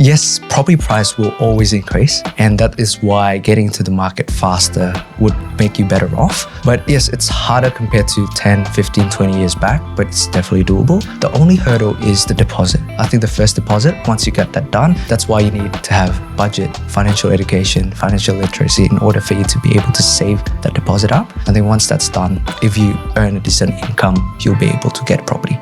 Yes, property price will always increase, and that is why getting into the market faster would make you better off. But yes, it's harder compared to 10, 15, 20 years back, but it's definitely doable. The only hurdle is the deposit. I think the first deposit, once you get that done, that's why you need to have budget, financial education, financial literacy in order for you to be able to save that deposit up. And then once that's done, if you earn a decent income, you'll be able to get property.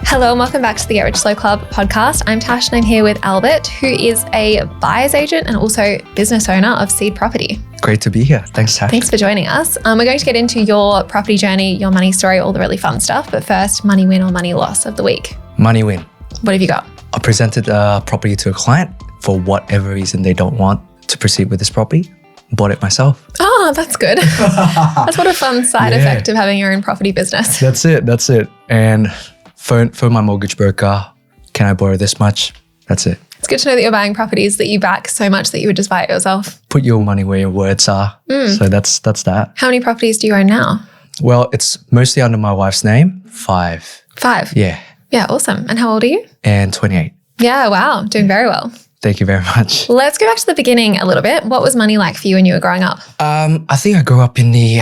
Hello and welcome back to the Get Rich Slow Club podcast. I'm Tash and I'm here with Albert, who is a buyer's agent and also business owner of Seed Property. Great to be here. Thanks, Tash. Thanks for joining us. We're going to get into your property journey, your money story, all the really fun stuff. But first, money win or money loss of the week. Money win. What have you got? I presented a property to a client for whatever reason they don't want to proceed with this property. Bought it myself. Oh, that's good. That's what a fun side effect of having your own property business. That's it. And phone my mortgage broker, can I borrow this much? That's it. It's good to know that you're buying properties that you back so much that you would just buy it yourself. Put your money where your words are. So that's that. How many properties do you own now? Well, it's mostly under my wife's name. 5. 5? Yeah. Yeah, awesome. And how old are you? And 28. Yeah, wow. Doing very well. Thank you very much. Let's go back to the beginning a little bit. What was money like for you when you were growing up? I think I grew up in the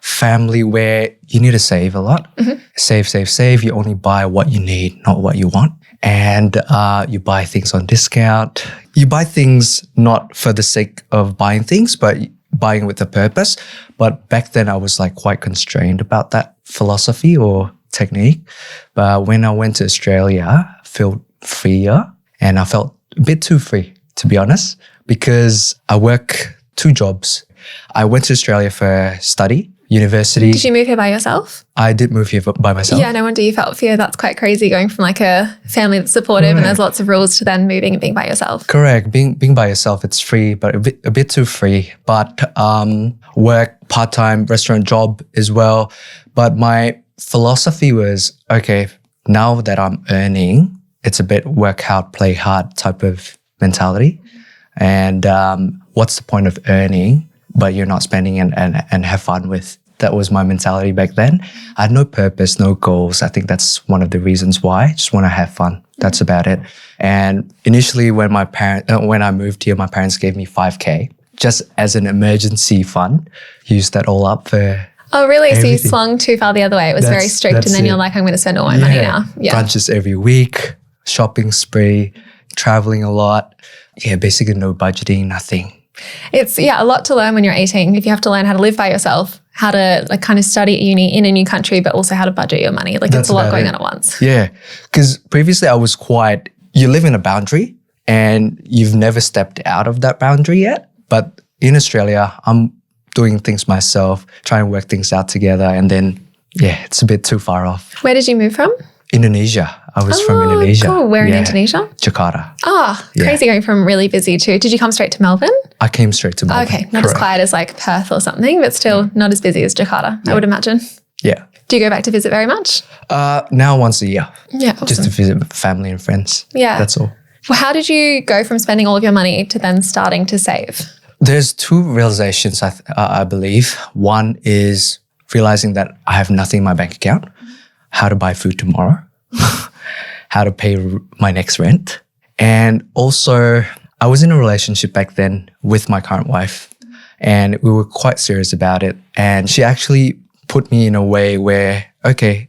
family where you need to save a lot. Mm-hmm. Save. You only buy what you need, not what you want. And you buy things on discount. You buy things not for the sake of buying things, but buying with a purpose. But back then I was like quite constrained about that philosophy or technique. But when I went to Australia, I felt freer and I felt a bit too free, to be honest, because I work 2 jobs. I went to Australia for study. University. Did you move here by yourself? I did move here by myself. Yeah, no wonder you felt fear. That's quite crazy going from like a family that's supportive and there's lots of rules to then moving and being by yourself. Correct. Being by yourself, it's free, but a bit too free. But work, part-time restaurant job as well. But my philosophy was, okay, now that I'm earning, it's a bit work hard, play hard type of mentality. And what's the point of earning but you're not spending and have fun with? That was my mentality back then. I had no purpose, no goals. I think that's one of the reasons why. I just want to have fun. That's about it. And initially when I moved here, my parents gave me $5,000 just as an emergency fund. Used that all up for Oh, really? everything. So you swung too far the other way. It was very strict and then you're like, I'm going to spend all my money now. Yeah. Brunches every week, shopping spree, traveling a lot. Yeah, basically no budgeting, nothing. It's a lot to learn when you're 18. If you have to learn how to live by yourself, how to like kind of study at uni in a new country, but also how to budget your money. Like it's a lot going on at once. Yeah, because previously I was you live in a boundary and you've never stepped out of that boundary yet. But in Australia, I'm doing things myself, trying to work things out together. And then, it's a bit too far off. Where did you move from? Indonesia. I was from Indonesia. Cool. Where in Indonesia? Jakarta. Oh, crazy going from really busy to, did you come straight to Melbourne? I came straight to Melbourne. Okay, not as quiet as like Perth or something, but still not as busy as Jakarta, I would imagine. Yeah. Do you go back to visit very much? Now once a year. Yeah, awesome. Just to visit family and friends. Yeah. That's all. Well, how did you go from spending all of your money to then starting to save? There's 2 realizations, I believe. One is realizing that I have nothing in my bank account, how to buy food tomorrow, how to pay my next rent. And also, I was in a relationship back then with my current wife, and we were quite serious about it. And she actually put me in a way where, okay,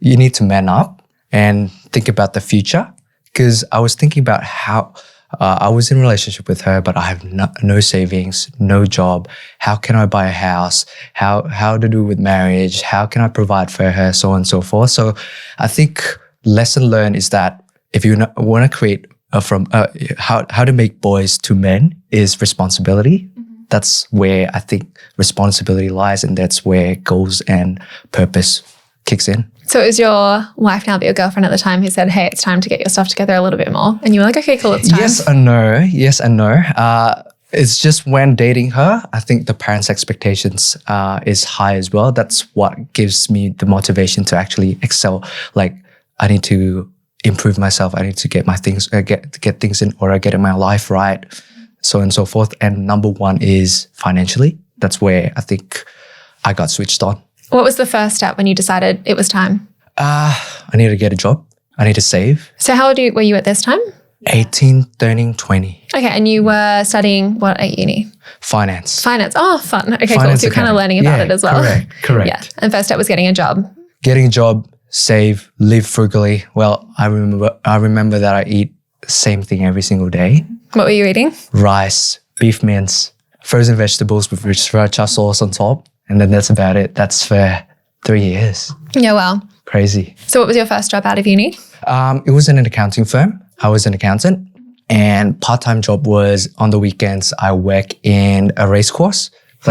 you need to man up and think about the future. Because I was thinking about how I was in a relationship with her, but I have no savings, no job. How can I buy a house? How to do with marriage? How can I provide for her? So on and so forth. So I think lesson learned is that if you want to create how to make boys to men is responsibility. Mm-hmm. That's where I think responsibility lies, and that's where goals and purpose kicks in. So it was your wife now, but your girlfriend at the time, who said, hey, it's time to get your stuff together a little bit more. And you were like, okay, cool, it's time. Yes and no. It's just when dating her, I think the parents' expectations is high as well. That's what gives me the motivation to actually excel. Like, I need to improve myself. I need to get my things, get things in order, get my life right, so on and so forth. And number 1 is financially. That's where I think I got switched on. What was the first step when you decided it was time? I needed to get a job. I need to save. So how old were you at this time? 18, turning 20. Okay, and you were studying what at uni? Finance. Finance. Oh, fun. Okay, cool. Finance So you're kind of accounting. learning about it as well. Correct. Yeah. And first step was getting a job. Getting a job, save, live frugally. Well, I remember that I eat the same thing every single day. What were you eating? Rice, beef mince, frozen vegetables with sriracha sauce on top. And then that's about it. That's for 3 years. Yeah, wow. Crazy. So what was your first job out of uni? It was in an accounting firm. I was an accountant, and part-time job was on the weekends. I work in a race course.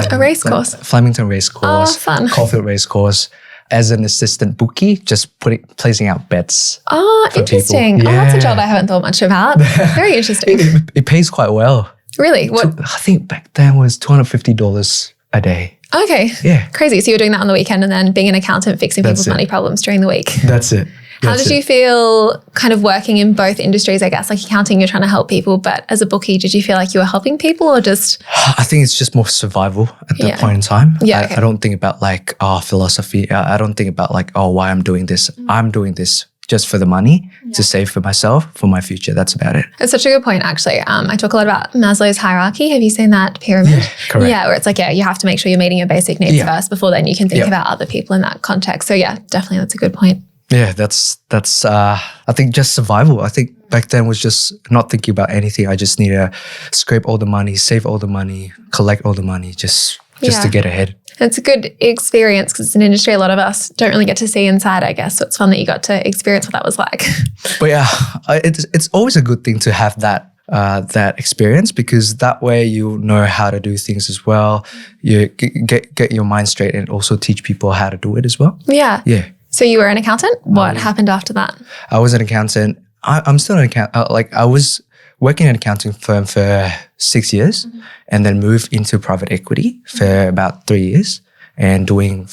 A race course? Flemington race course. Oh, fun. Caulfield race course. As an assistant bookie, just placing out bets. Oh, interesting. People. Oh, that's a Yeah. job I haven't thought much about. Very interesting. It pays quite well. Really? What? I think back then was $250 a day. Okay. Yeah. Crazy. So you were doing that on the weekend and then being an accountant, fixing That's people's it. money problems during the week. That's it. How did you feel kind of working in both industries, I guess? Like accounting, you're trying to help people, but as a bookie, did you feel like you were helping people or just... I think it's just more survival at that Yeah. point in time. Yeah, okay. I don't think about like, philosophy. I don't think about like, why I'm doing this. I'm doing this just for the money to save for myself, for my future. That's about it. It's such a good point, actually. I talk a lot about Maslow's hierarchy. Have you seen that pyramid? Yeah, correct. Yeah, where it's like, you have to make sure you're meeting your basic needs Yeah. first before then you can think Yeah. about other people in that context. So yeah, definitely that's a good point. Yeah, that's I think just survival. I think back then was just not thinking about anything. I just need to scrape all the money, save all the money, collect all the money, just Yeah. to get ahead. It's a good experience because it's an industry a lot of us don't really get to see inside, I guess. So it's fun that you got to experience what that was like. But yeah, it's always a good thing to have that experience, because that way you know how to do things as well. You get your mind straight and also teach people how to do it as well. Yeah. Yeah. So you were an accountant. What happened after that? I was an accountant. I'm still an accountant. I was working in an accounting firm for 6 years and then moved into private equity for about 3 years and doing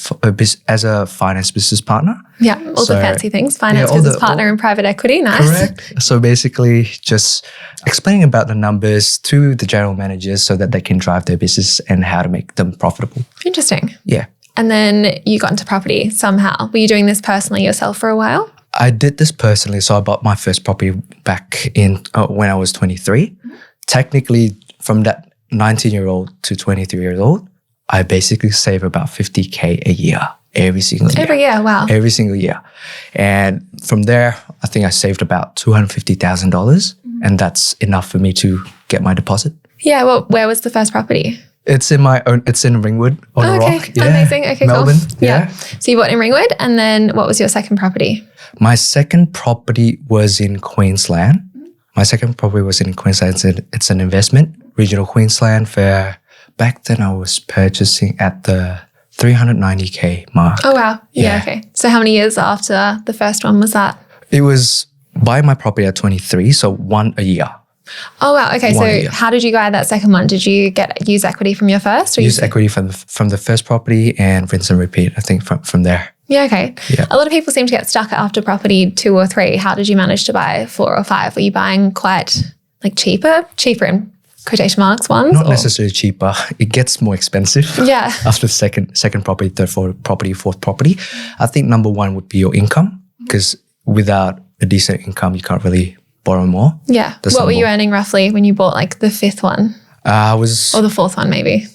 as a finance business partner. Yeah, all the So, fancy things. Finance all business the- partner and private equity. Nice. Correct. So basically just explaining about the numbers to the general managers so that they can drive their business and how to make them profitable. Interesting. Yeah. And then you got into property somehow. Were you doing this personally yourself for a while? I did this personally. So I bought my first property back in when I was 23. Technically, from that 19-year-old to 23-year-old, I basically save about 50K a year, every single year. Every year, wow. Every single year. And from there, I think I saved about $250,000. And that's enough for me to get my deposit. Yeah, well, where was the first property? It's in Ringwood on a Okay, rock. Yeah. amazing. Okay, Melbourne. cool. Yeah. So you bought in Ringwood, and then what was your second property? My second property was in Queensland. It's an investment, regional Queensland. For back then, I was purchasing at the 390K mark. Oh, wow. Yeah, Yeah. okay. So how many years after the first one was that? It was buying my property at 23, so one a year. Oh, wow. Okay, 1 so year. how did you buy that second one? Did you use equity from your first? Or Use equity from the first property and rinse and repeat, I think, from there. Yeah, okay. Yeah. A lot of people seem to get stuck after property 2 or 3. How did you manage to buy 4 or 5? Were you buying quite like cheaper in quotation marks ones? Not or- necessarily cheaper. It gets more expensive. Yeah. After the second property, third property, fourth property. I think number one would be your income, because without a decent income, you can't really borrow more. Yeah. That's What were you number earning roughly when you bought like the 5th one I was or the 4th one maybe?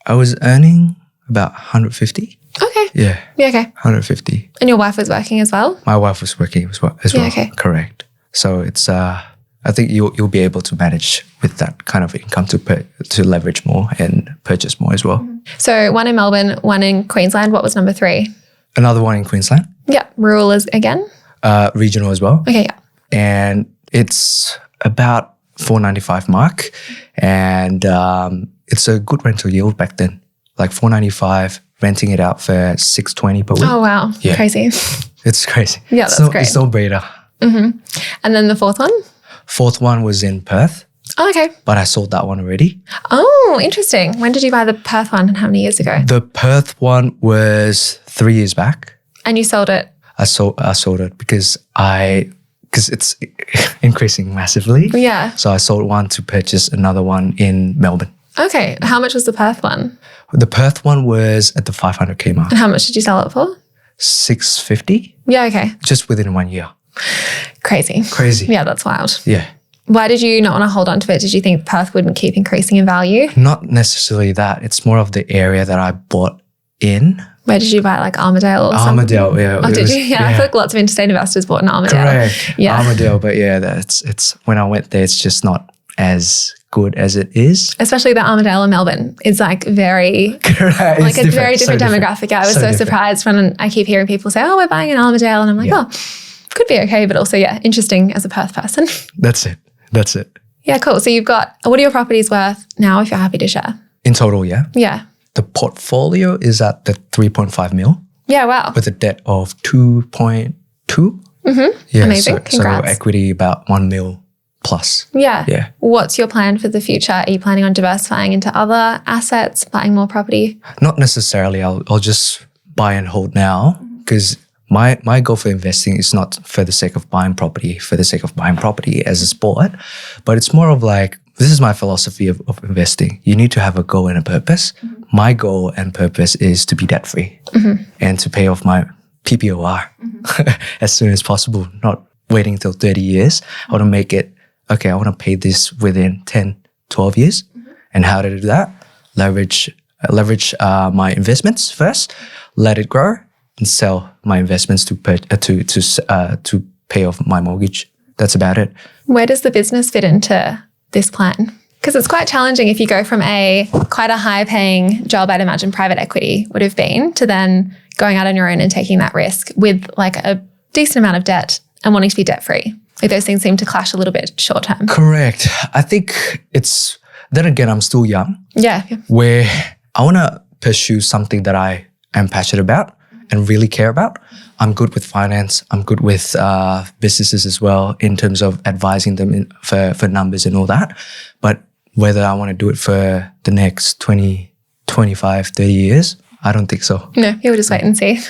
earning about 150. Okay. Yeah, Yeah, okay. 150. And your wife was working as well? My wife was working as well. okay. Correct. So it's I think you'll be able to manage with that kind of income to leverage more and purchase more as well. So one in Melbourne, one in Queensland. What was number 3? Another one in Queensland, Yeah. Rural is again? regional as well. Okay, yeah. And it's about 495 mark, and it's a good rental yield back then, like 495, renting it out for 620 per week. Oh, wow. Yeah. Crazy. It's crazy. Yeah, that's great. It's no brainer. And then the 4th one? Fourth one was in Perth, Oh, okay. but I sold that one already. Oh, interesting. When did you buy the Perth one and how many years ago? The Perth one was 3 years back. And you sold it? I sold it because it's increasing massively. Yeah. So I sold one to purchase another one in Melbourne. Okay. How much was the Perth one? The Perth one was at the 500K mark. And how much did you sell it for? 650, Yeah, okay. just within 1 year. Crazy. Crazy. Yeah, that's wild. Yeah. Why did you not want to hold on to it? Did you think Perth wouldn't keep increasing in value? Not necessarily that. It's more of the area that I bought in. Where did you buy, like Armadale or something? Armadale, yeah. Oh, did you? Yeah, I feel like lots of interstate investors bought in Armadale. Correct. Yeah. Armadale, but yeah, it's when I went there, it's just not as good as it is. Especially the Armadale in Melbourne is like very, Correct. like a very different demographic. I was so different. surprised when I keep hearing people say, oh, we're buying in Armadale. And I'm like, oh, could be okay. But also, yeah, interesting as a Perth person. That's it. Yeah, cool. So you've got, what are your properties worth now if you're happy to share? In total, yeah. Yeah. The portfolio is at the 3.5 mil. Yeah, wow. With a debt of 2.2. Mm-hmm. Yeah, amazing. Congrats. So equity about 1 mil plus. Yeah. Yeah. What's your plan for the future? Are you planning on diversifying into other assets, buying more property? Not necessarily. I'll just buy and hold now because my goal for investing is not for the sake of buying property, as a sport, but it's more of like, this is my philosophy of investing. You need to have a goal and a purpose. My goal and purpose is to be debt-free and to pay off my PPOR as soon as possible, not waiting till 30 years. I want to make it, okay, I want to pay this within 10, 12 years. And how to do that? Leverage my investments first, let it grow, and sell my investments to pay off my mortgage. That's about it. Where does the business fit into this plan? Because it's quite challenging if you go from quite a high paying job, I'd imagine private equity would have been, to then going out on your own and taking that risk with like a decent amount of debt and wanting to be debt free. Like those things seem to clash a little bit short term. Correct. I think then again, I'm still young. Yeah. Where I want to pursue something that I am passionate about and really care about. I'm good with finance. I'm good with businesses as well in terms of advising them for numbers and all that. But whether I want to do it for the next 20, 25, 30 years, I don't think so. No, you'll just wait and see.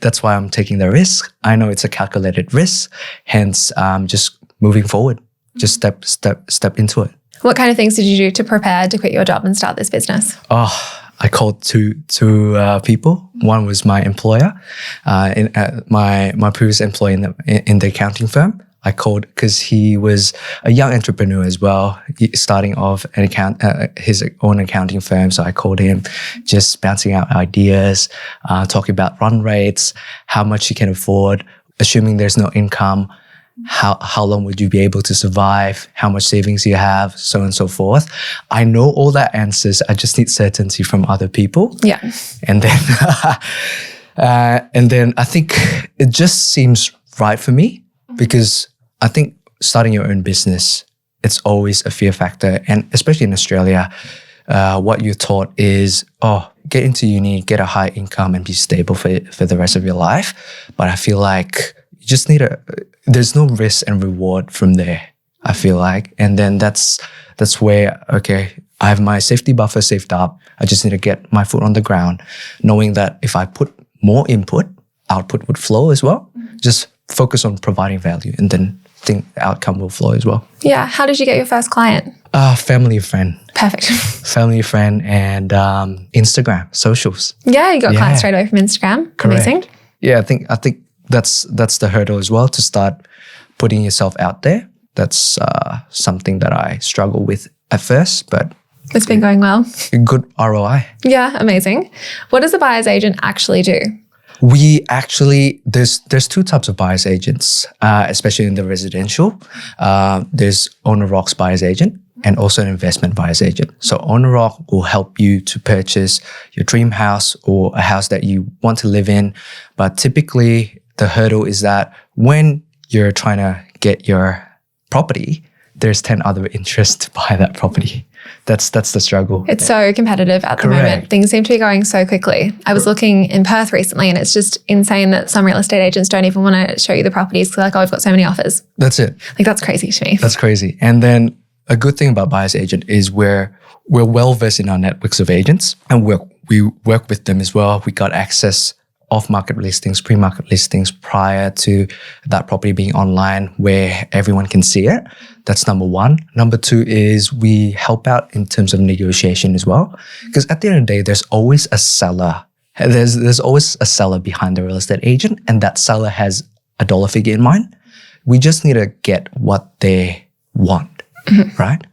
That's why I'm taking the risk. I know it's a calculated risk. Hence, just moving forward, just step into it. What kind of things did you do to prepare to quit your job and start this business? Oh, I called two people. One was my employer, my previous employee in the accounting firm. I called because he was a young entrepreneur as well, starting off his own accounting firm. So I called him, just bouncing out ideas, talking about run rates, how much he can afford, assuming there's no income. How long would you be able to survive? How much savings you have, so on and so forth. I know all that answers. I just need certainty from other people. Yeah. And then I think it just seems right for me because I think starting your own business, it's always a fear factor. And especially in Australia, what you're taught is, get into uni, get a high income and be stable for the rest of your life. But I feel like you just need there's no risk and reward from there, I feel like. And then that's where, okay, I have my safety buffer saved up. I just need to get my foot on the ground, knowing that if I put more input, output would flow as well. Just focus on providing value and then think the outcome will flow as well. Yeah. How did you get your first client? Family friend. Perfect. Family friend and Instagram, socials. Yeah, you got clients straight away from Instagram. Correct. Amazing. Yeah, I think that's the hurdle as well, to start putting yourself out there. That's something that I struggle with at first, but it's been going well. Good ROI. Yeah, amazing. What does a buyer's agent actually do? We actually, there's two types of buyer's agents, especially in the residential. There's owner-occupied buyer's agent and also an investment buyer's agent. So owner-occupied will help you to purchase your dream house or a house that you want to live in. But typically, the hurdle is that when you're trying to get your property, there's 10 other interests to buy that property. That's the struggle. It's so competitive at the moment. Things seem to be going so quickly. I was looking in Perth recently and it's just insane that some real estate agents don't even want to show you the properties because they're like, we've got so many offers. That's it. Like that's crazy to me. That's crazy. And then a good thing about buyer's agent is we're well-versed in our networks of agents and we work with them as well. We got access off-market listings, pre-market listings prior to that property being online where everyone can see it. That's number one. Number two is we help out in terms of negotiation as well. Because at the end of the day, there's always a seller. There's always a seller behind the real estate agent and that seller has a dollar figure in mind. We just need to get what they want, right?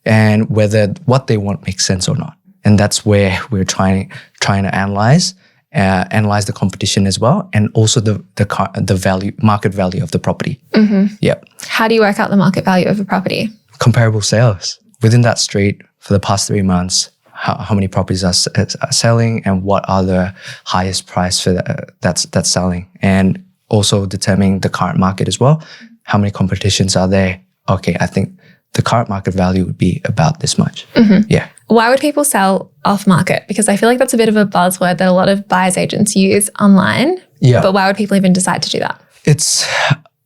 And whether what they want makes sense or not. And that's where we're trying to analyze the competition as well, and also the market value of the property. Yeah. How do you work out the market value of a property? Comparable sales within that street for the past 3 months. How many properties are selling, and what are the highest price for that's selling, and also determining the current market as well. How many competitions are there? Okay, I think the current market value would be about this much. Yeah. Why would people sell off market? Because I feel like that's a bit of a buzzword that a lot of buyers agents use online. Yeah. But why would people even decide to do that? It's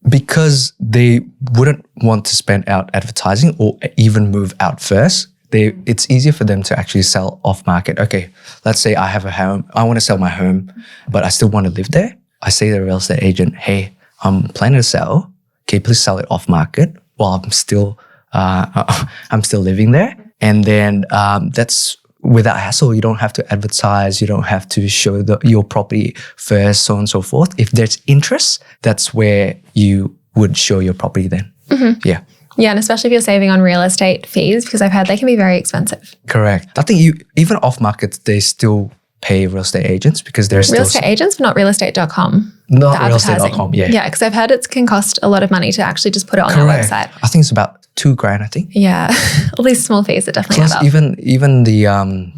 because they wouldn't want to spend out advertising or even move out first. It's easier for them to actually sell off market. Okay, let's say I have a home. I want to sell my home, but I still want to live there. I say to the real estate agent, hey, I'm planning to sell. Can you please sell it off market while I'm still living there? And then that's without hassle. You don't have to advertise. You don't have to show your property first, so on and so forth. If there's interest, that's where you would show your property then. Yeah. Yeah, and especially if you're saving on real estate fees, because I've heard they can be very expensive. Correct. I think even off market, they still pay real estate agents because they're still... Real estate agents, but not realestate.com. Not realestate.com, yeah. Yeah, because I've heard it can cost a lot of money to actually just put it on their website. I think it's about $2,000, I think. Yeah, all these small fees that definitely add up. Even the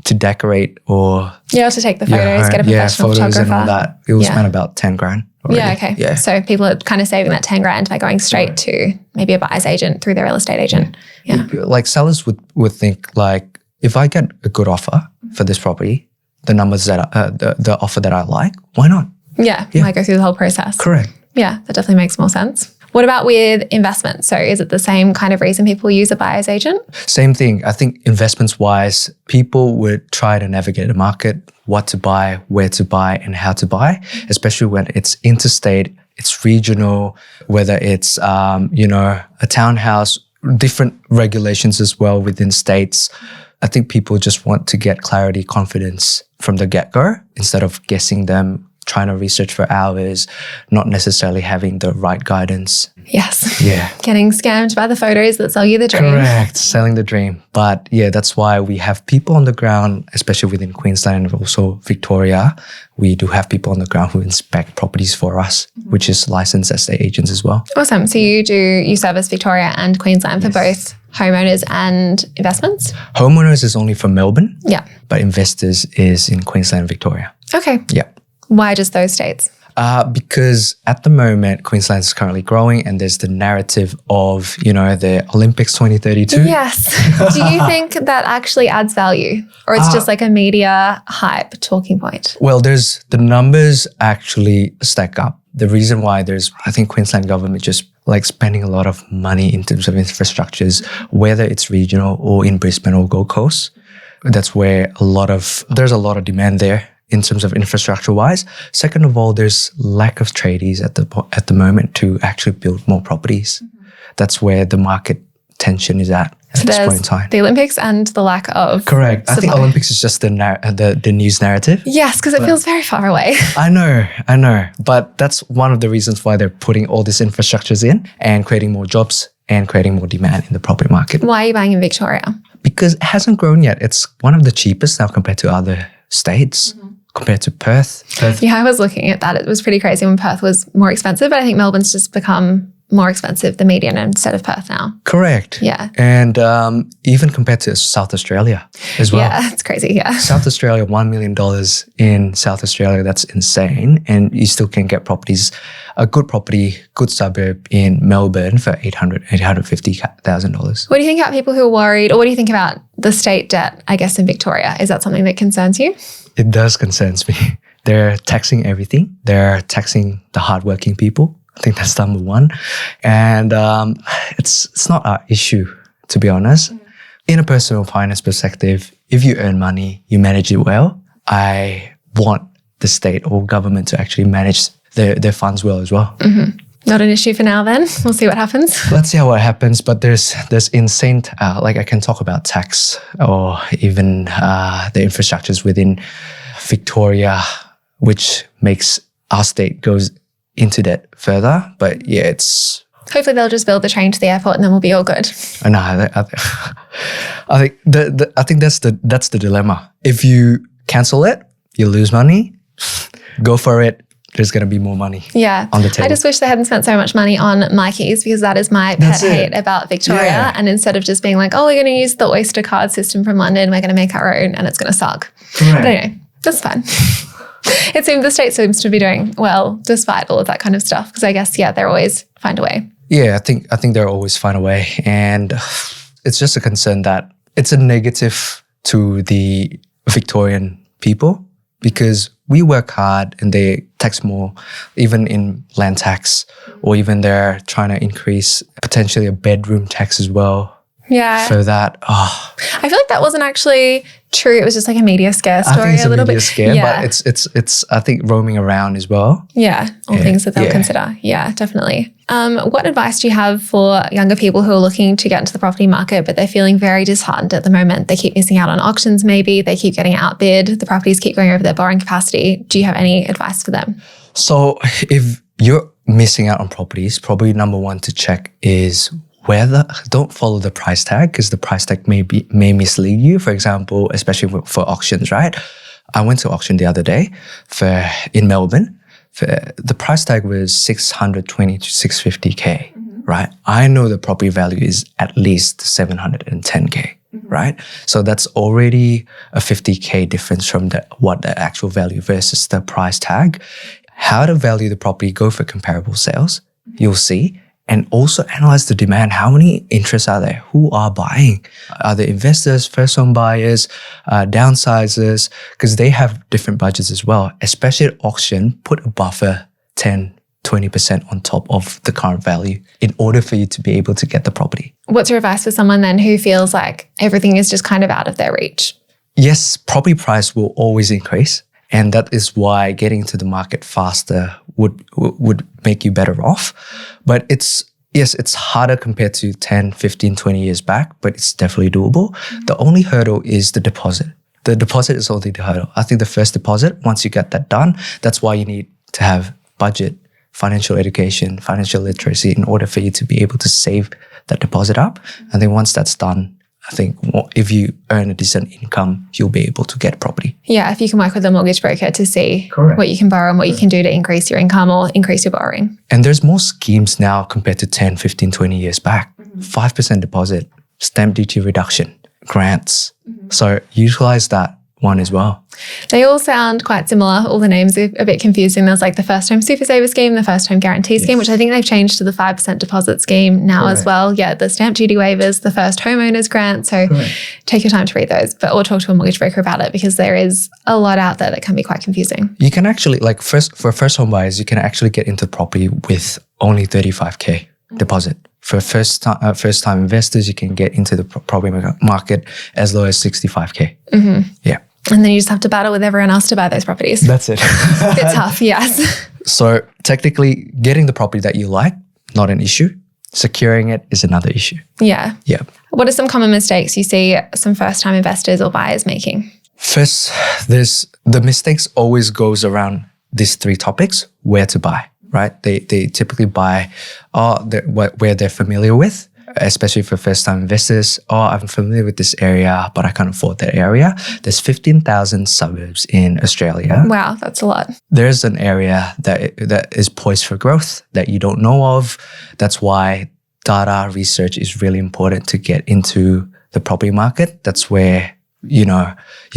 to decorate or... Yeah, to take the photos, get a professional photos photographer. And all that. It was spent about $10,000. Already. Yeah, okay. Yeah. So people are kind of saving that $10,000 by going straight to maybe a buyer's agent through their real estate agent. Yeah. Like sellers would think like, if I get a good offer for this property, the numbers that the offer that I like, why not? Yeah, you might go through the whole process. Correct. Yeah, that definitely makes more sense. What about with investments? So is it the same kind of reason people use a buyer's agent? Same thing. I think investments wise, people would try to navigate the market, what to buy, where to buy, and how to buy, especially when it's interstate, it's regional, whether it's, a townhouse, different regulations as well within states. I think people just want to get clarity, confidence from the get-go instead of guessing them, trying to research for hours, not necessarily having the right guidance. Yes. Yeah. Getting scammed by the photos that sell you the dream. Correct. Selling the dream. But yeah, that's why we have people on the ground, especially within Queensland and also Victoria. We do have people on the ground who inspect properties for us, which is licensed estate agents as well. Awesome. So you service Victoria and Queensland for both homeowners and investments? Homeowners is only for Melbourne. Yeah. But investors is in Queensland and Victoria. Okay. Yeah. Why just those states? Because at the moment, Queensland is currently growing and there's the narrative of, the Olympics 2032. Yes. Do you think that actually adds value, or it's just like a media hype talking point? Well, the numbers actually stack up. The reason why I think Queensland government just like spending a lot of money in terms of infrastructures, whether it's regional or in Brisbane or Gold Coast. That's where there's a lot of demand there in terms of infrastructure-wise. Second of all, there's lack of tradies at the moment to actually build more properties. That's where the market tension is at this point in time. The Olympics and the lack of Correct. supply. I think Olympics is just the news narrative. Yes, because it feels very far away. I know. But that's one of the reasons why they're putting all these infrastructures in and creating more jobs and creating more demand in the property market. Why are you buying in Victoria? Because it hasn't grown yet. It's one of the cheapest now compared to other states. Compared to Perth. Yeah, I was looking at that. It was pretty crazy when Perth was more expensive, but I think Melbourne's just become more expensive, the median, instead of Perth now. Correct. Yeah. And even compared to South Australia as well. Yeah, it's crazy, yeah. South Australia, $1 million in South Australia, that's insane. And you still can get properties, a good property, good suburb in Melbourne for $850,000. What do you think about people who are worried, or what do you think about the state debt, I guess, in Victoria? Is that something that concerns you? It does concerns me. They're taxing everything. They're taxing the hardworking people. I think that's number one. And it's not our issue, to be honest. In a personal finance perspective, if you earn money, you manage it well. I want the state or government to actually manage their funds well as well. Mm-hmm. Not an issue for now then. We'll see what happens. Let's see what happens. But there's insane, like I can talk about tax or even the infrastructures within Victoria, which makes our state goes into debt further. But yeah, it's Hopefully they'll just build the train to the airport and then we'll be all good. No, I think that's the dilemma. If you cancel it, you lose money. Go for it. There's going to be more money on the table. I just wish they hadn't spent so much money on Mikeys, because that is my pet hate about Victoria. Yeah. And instead of just being like, oh, we're going to use the Oyster card system from London, we're going to make our own and it's going to suck. Right. But anyway, that's fine. The state seems to be doing well despite all of that kind of stuff, because I guess, they're always find a way. Yeah, I think they'll always find a way. And it's just a concern that it's a negative to the Victorian people, because we work hard and they tax more, even in land tax, or even they're trying to increase potentially a bedroom tax as well. Yeah. For that, I feel like that wasn't actually true. It was just like a media scare story. I think it's a little media scare, but it's I think roaming around as well. Yeah, all things that they'll consider. Yeah, definitely. What advice do you have for younger people who are looking to get into the property market, but they're feeling very disheartened at the moment? They keep missing out on auctions maybe, they keep getting outbid, the properties keep going over their borrowing capacity. Do you have any advice for them? So if you're missing out on properties, probably number one to check is don't follow the price tag, because the price tag may mislead you. For example, especially for auctions, right? I went to auction the other day in Melbourne. The price tag was 620 to 650K, right? I know the property value is at least 710K, right? So that's already a 50K difference from what the actual value versus the price tag. How to value the property, go for comparable sales, you'll see. And also analyze the demand. How many interests are there? Who are buying? Are they investors, first-home buyers, downsizers? Because they have different budgets as well. Especially at auction, put a buffer 10, 20% on top of the current value in order for you to be able to get the property. What's your advice for someone then who feels like everything is just kind of out of their reach? Yes, property price will always increase. And that is why getting to the market faster would make you better off. But it's harder compared to 10, 15, 20 years back, but it's definitely doable. The only hurdle is the deposit. The deposit is only the hurdle. I think the first deposit, once you get that done, that's why you need to have budget, financial education, financial literacy in order for you to be able to save that deposit up. And then once that's done, I think if you earn a decent income, you'll be able to get property. Yeah, if you can work with a mortgage broker to see what you can borrow and what you can do to increase your income or increase your borrowing. And there's more schemes now compared to 10, 15, 20 years back. 5% deposit, stamp duty reduction, grants. So utilize that one as well. They all sound quite similar. All the names are a bit confusing. There's like the First Home Super Saver Scheme, the First Home Guarantee Scheme, which I think they've changed to the 5% deposit scheme now as well. Yeah, the stamp duty waivers, the First Homeowners Grant. So take your time to read those, or talk to a mortgage broker about it, because there is a lot out there that can be quite confusing. You can actually, for first home buyers, you can actually get into property with only 35K deposit. For first time investors, you can get into the property market as low as 65K. Yeah. And then you just have to battle with everyone else to buy those properties. That's it. A bit tough, yes. So technically, getting the property that you like, not an issue. Securing it is another issue. Yeah. Yeah. What are some common mistakes you see some first-time investors or buyers making? First, the mistakes always goes around these three topics: where to buy, right? They typically buy where they're familiar with. Especially for first-time investors, I'm familiar with this area, but I can't afford that area. There's 15,000 suburbs in Australia. Wow, that's a lot. There's an area that is poised for growth that you don't know of. That's why data research is really important to get into the property market. That's where, you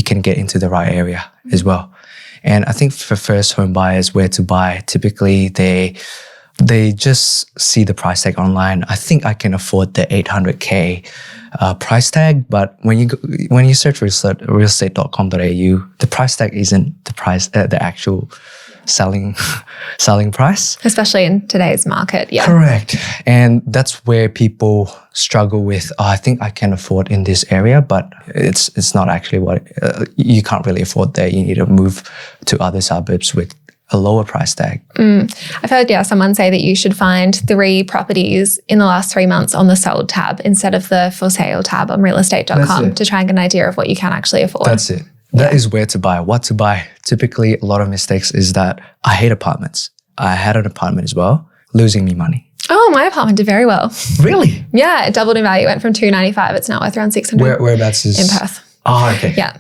can get into the right area as well. And I think for first home buyers, where to buy, typically they just see the price tag online. I think I can afford the 800K price tag, but when you search realestate.com.au, the price tag isn't the actual selling price. Especially in today's market, yeah. Correct. And that's where people struggle with, I think I can afford in this area, but it's not actually what, you can't really afford there. You need to move to other suburbs with a lower price tag. I've heard, someone say that you should find 3 properties in the last 3 months on the sold tab instead of the for sale tab on realestate.com to try and get an idea of what you can actually afford. That's it. That is where to buy. What to buy. Typically, a lot of mistakes is that I hate apartments. I had an apartment as well, losing me money. Oh, my apartment did very well. Really? Yeah, it doubled in value. It went from $295. It's now worth around $600. Whereabouts is? In Perth. Oh, okay. Yeah.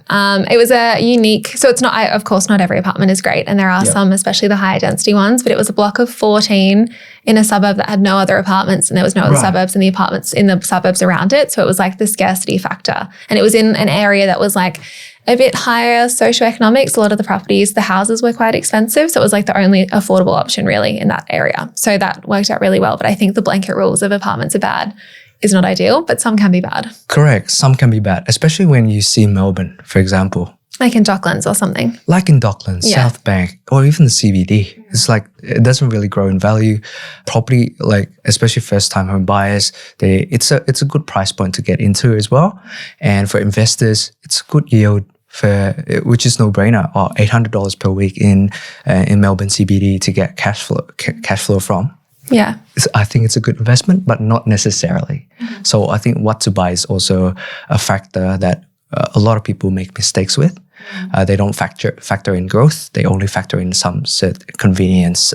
It was a unique, so it's not, of course, not every apartment is great. And there are some, especially the higher density ones, but it was a block of 14 in a suburb that had no other apartments, and there was no other suburbs in the apartments in the suburbs around it. So it was like the scarcity factor. And it was in an area that was like a bit higher socioeconomics. A lot of the properties, the houses were quite expensive. So it was like the only affordable option really in that area. So that worked out really well. But I think the blanket rules of apartments are bad is not ideal, but some can be bad. Correct. Some can be bad, especially when you see Melbourne, for example. Like in Docklands or something. Like in Docklands, South Bank, or even the CBD. It's like, it doesn't really grow in value. Property, like especially first-time home buyers, it's a good price point to get into as well. And for investors, it's a good yield which is no-brainer, or $800 per week in Melbourne CBD to get cash flow from. Yeah. I think it's a good investment, but not necessarily. So I think what to buy is also a factor that a lot of people make mistakes with. They don't factor in growth. They only factor in some convenience,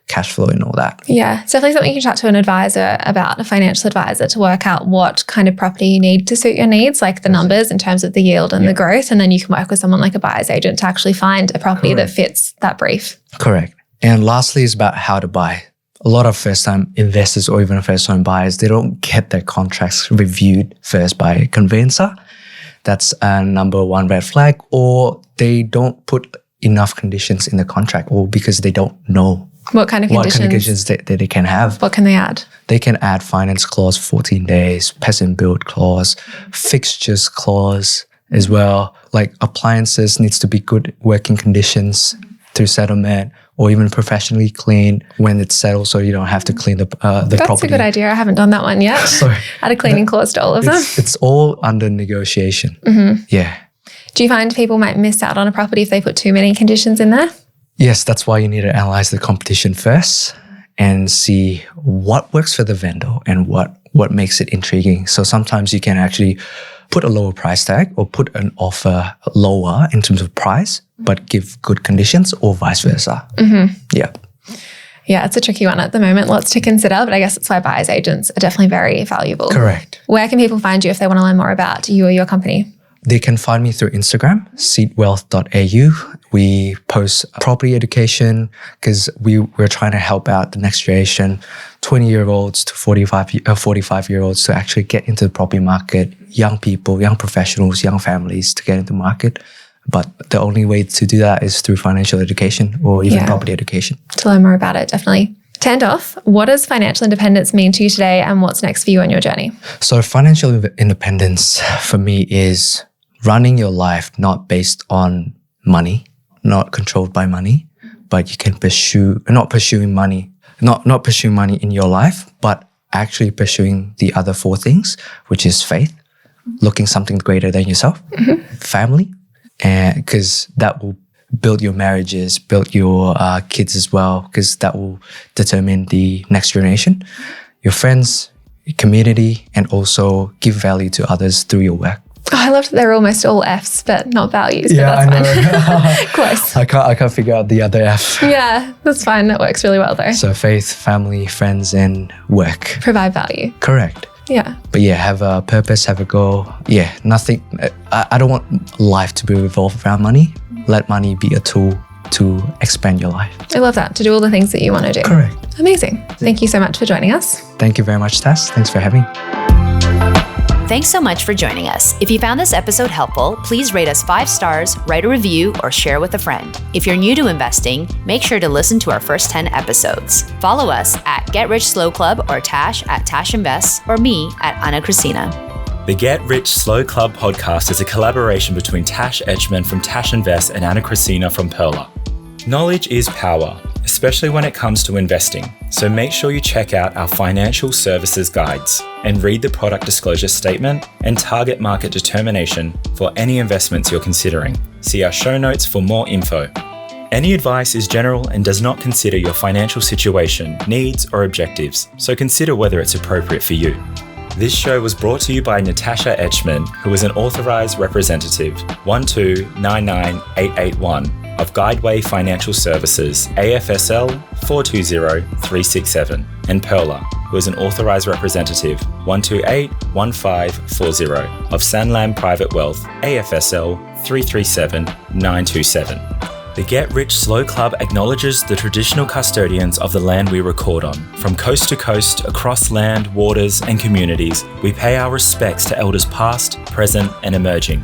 cash flow and all that. Yeah, it's definitely something you can chat to an advisor about, a financial advisor, to work out what kind of property you need to suit your needs, like the numbers in terms of the yield and the growth. And then you can work with someone like a buyer's agent to actually find a property that fits that brief. Correct. And lastly is about how to buy. A lot of first-time investors or even first-time buyers, they don't get their contracts reviewed first by a conveyancer. That's a number one red flag. Or they don't put enough conditions in the contract, or because they don't know what kind of conditions that they can have. What can they add? They can add finance clause, 14 days, pest and build clause, fixtures clause as well. Like appliances needs to be good working conditions through settlement, or even professionally clean when it's settled, so you don't have to clean the property. That's a good idea. I haven't done that one yet. Sorry. Add a cleaning clause to all of them. It's all under negotiation. Yeah. Do you find people might miss out on a property if they put too many conditions in there? Yes, that's why you need to analyze the competition first and see what works for the vendor and what makes it intriguing. So sometimes you can actually put a lower price tag or put an offer lower in terms of price, but give good conditions, or vice versa. Yeah. Yeah, it's a tricky one at the moment. Lots to consider, but I guess that's why buyer's agents are definitely very valuable. Correct. Where can people find you if they want to learn more about you or your company? They can find me through Instagram, seedwealth.au. We post property education because we're trying to help out the next generation, 20-year-olds to 45-year-olds to actually get into the property market, young people, young professionals, young families to get into the market. But the only way to do that is through financial education or even property education. To learn more about it, definitely. To end off, what does financial independence mean to you today, and what's next for you on your journey? So financial independence for me is running your life not based on money, not controlled by money, but you can not pursue money in your life, but actually pursuing the other four things, which is faith, looking something greater than yourself, family, and because that will build your marriages, build your kids as well, because that will determine the next generation, your friends, your community, and also give value to others through your work. Oh, I loved that they're almost all F's, but not values. Yeah, but that's I know. fine. Close. I can't figure out the other F. Yeah, that's fine. That works really well though. So faith, family, friends, and work. Provide value. Correct. Yeah. But yeah, have a purpose, have a goal. Yeah, nothing. I don't want life to be revolved around money. Let money be a tool to expand your life. I love that. To do all the things that you want to do. Correct. Amazing. Thank you so much for joining us. Thank you very much, Tess. Thanks for having me. Thanks so much for joining us. If you found this episode helpful, please rate us 5 stars, write a review, or share with a friend. If you're new to investing, make sure to listen to our first 10 episodes. Follow us at Get Rich Slow Club or Tash at Tash Invests, or me at Ana Cristina. The Get Rich Slow Club podcast is a collaboration between Tash Etchman from Tash Invest and Ana Cristina from Perla. Knowledge is power, especially when it comes to investing. So make sure you check out our financial services guides and read the product disclosure statement and target market determination for any investments you're considering. See our show notes for more info. Any advice is general and does not consider your financial situation, needs, or objectives, so consider whether it's appropriate for you. This show was brought to you by Natasha Etchman, who is an authorised representative 1299881 of Guideway Financial Services, AFSL 420367, and Perla, who is an authorised representative 1281540 of Sanlam Private Wealth, AFSL 337927. The Get Rich Slow Club acknowledges the traditional custodians of the land we record on. From coast to coast, across land, waters, and communities, we pay our respects to elders past, present, and emerging.